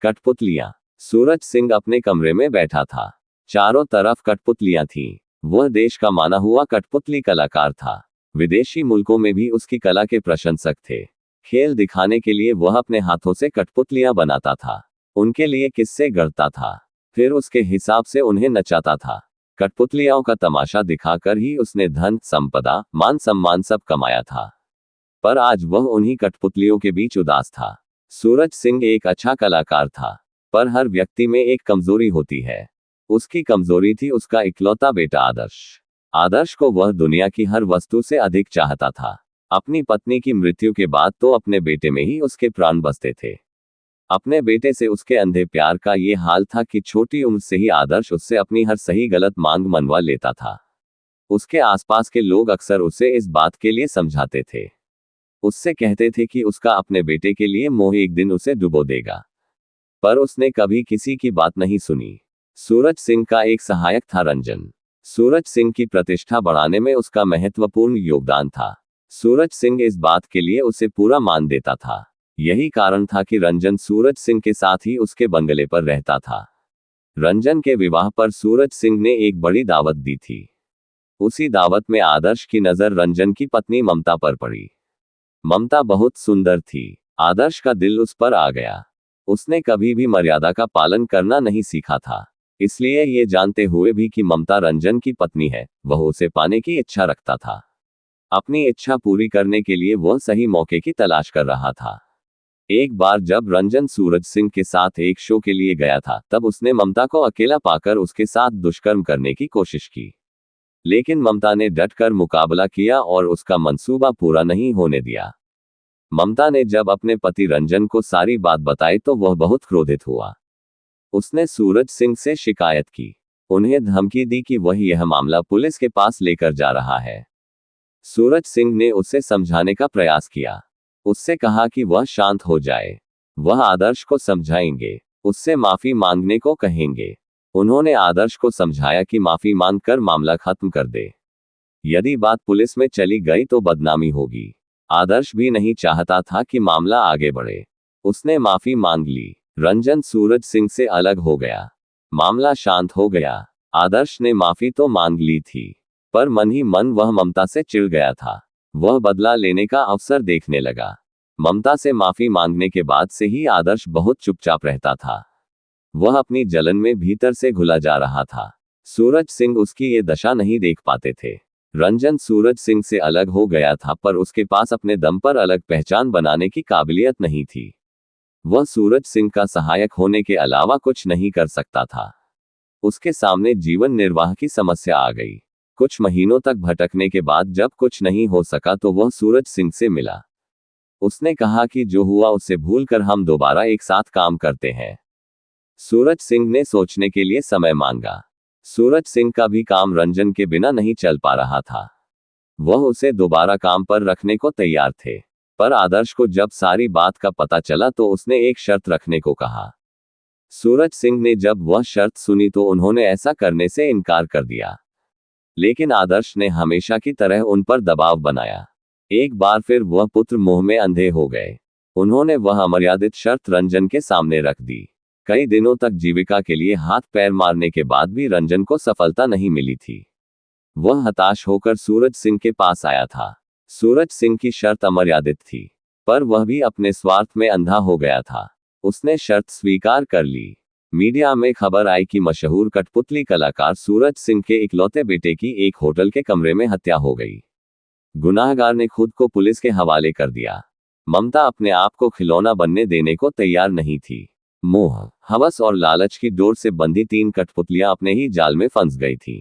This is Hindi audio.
कठपुतलियां। सूरज सिंह अपने कमरे में बैठा था। चारों तरफ कठपुतलियां थीं। वह देश का माना हुआ कठपुतली कलाकार था। विदेशी मुल्कों में भी उसकी कला के प्रशंसक थे। खेल दिखाने के लिए वह अपने हाथों से कठपुतलियां बनाता था, उनके लिए किस्से गढ़ता था, फिर उसके हिसाब से उन्हें नचाता था। कठपुतलियों का तमाशा दिखाकर ही उसने धन, संपदा, मान सम्मान सब कमाया था। पर आज वह उन्हीं कठपुतलियों के बीच उदास था। सूरज सिंह एक अच्छा कलाकार था, पर हर व्यक्ति में एक कमजोरी होती है। उसकी कमजोरी थी उसका इकलौता बेटा आदर्श। आदर्श को वह दुनिया की हर वस्तु से अधिक चाहता था। अपनी पत्नी की मृत्यु के बाद तो अपने बेटे में ही उसके प्राण बसते थे। अपने बेटे से उसके अंधे प्यार का ये हाल था कि छोटी उम्र से ही आदर्श उससे अपनी हर सही गलत मांग मनवा लेता था। उसके आसपास के लोग अक्सर उसे इस बात के लिए समझाते थे। उससे कहते थे कि उसका अपने बेटे के लिए मोह एक दिन उसे डुबो देगा। पर उसने कभी किसी की बात नहीं सुनी। सूरज सिंह का एक सहायक था रंजन। सूरज सिंह की प्रतिष्ठा बढ़ाने में उसका महत्वपूर्ण योगदान था। सूरज सिंह इस बात के लिए उसे पूरा मान देता था। यही कारण था कि रंजन सूरज सिंह के साथ ही उसके बंगले पर रहता था। रंजन के विवाह पर सूरज सिंह ने एक बड़ी दावत दी थी। उसी दावत में आदर्श की नजर रंजन की पत्नी ममता पर पड़ी। ममता बहुत सुंदर थी। आदर्श का दिल उस पर आ गया। उसने कभी भी मर्यादा का पालन करना नहीं सीखा था, इसलिए ये जानते हुए भी कि ममता रंजन की पत्नी है, वह उसे पाने की इच्छा रखता था। अपनी इच्छा पूरी करने के लिए वह सही मौके की तलाश कर रहा था। एक बार जब रंजन सूरज सिंह के साथ एक शो के लिए गया था, तब उसने ममता को अकेला पाकर उसके साथ दुष्कर्म करने की कोशिश की। लेकिन ममता ने डटकर मुकाबला किया और उसका मंसूबा पूरा नहीं होने दिया। ममता ने जब अपने पति रंजन को सारी बात बताई तो वह बहुत क्रोधित हुआ। उसने सूरज सिंह से शिकायत की, उन्हें धमकी दी कि वह यह मामला पुलिस के पास लेकर जा रहा है। सूरज सिंह ने उसे समझाने का प्रयास किया। उससे कहा कि वह शांत हो जाए। वह आदर्श को समझाएंगे, उससे माफी मांगने को कहेंगे। उन्होंने आदर्श को समझाया कि माफी मांगकर मामला खत्म कर दे। यदि बात पुलिस में चली गई तो बदनामी होगी। आदर्श भी नहीं चाहता था कि मामला आगे बढ़े। उसने माफी मांग ली। रंजन सूरज सिंह से अलग हो गया। मामला शांत हो गया। आदर्श ने माफी तो मांग ली थी, पर मन ही मन वह ममता से चिढ़ गया था। वह बदला लेने का अवसर देखने लगा। ममता से माफी मांगने के बाद से ही आदर्श बहुत चुपचाप रहता था। वह अपनी जलन में भीतर से घुला जा रहा था। सूरज सिंह उसकी ये दशा नहीं देख पाते थे। रंजन सूरज सिंह से अलग हो गया था, पर उसके पास अपने दम पर अलग पहचान बनाने की काबिलियत नहीं थी। वह सूरज सिंह का सहायक होने के अलावा कुछ नहीं कर सकता था। उसके सामने जीवन निर्वाह की समस्या आ गई। कुछ महीनों तक भटकने के बाद जब कुछ नहीं हो सका तो वह सूरज सिंह से मिला। उसने कहा कि जो हुआ उसे भूलकर हम दोबारा एक साथ काम करते हैं। सूरज सिंह ने सोचने के लिए समय मांगा। सूरज सिंह का भी काम रंजन के बिना नहीं चल पा रहा था। वह उसे दोबारा काम पर रखने को तैयार थे, पर आदर्श को जब सारी बात का पता चला तो उसने एक शर्त रखने को कहा। सूरज सिंह ने जब वह शर्त सुनी तो उन्होंने ऐसा करने से इनकार कर दिया। लेकिन आदर्श ने हमेशा की तरह उन पर दबाव बनाया। एक बार फिर वह पुत्र मोह में अंधे हो गए। उन्होंने वह अमर्यादित शर्त रंजन के सामने रख दी। कई दिनों तक जीविका के लिए हाथ पैर मारने के बाद भी रंजन को सफलता नहीं मिली थी। वह हताश होकर सूरज सिंह के पास आया था। सूरज सिंह की शर्त अमर्यादित थी, पर वह भी अपने स्वार्थ में अंधा हो गया था। उसने शर्त स्वीकार कर ली। मीडिया में खबर आई कि मशहूर कठपुतली कलाकार सूरज सिंह के इकलौते बेटे की एक होटल के कमरे में हत्या हो गई। गुनाहगार ने खुद को पुलिस के हवाले कर दिया। ममता अपने आप को खिलौना बनने देने को तैयार नहीं थी। मोह, हवस और लालच की डोर से बंधी 3 कठपुतलियां अपने ही जाल में फंस गई थी।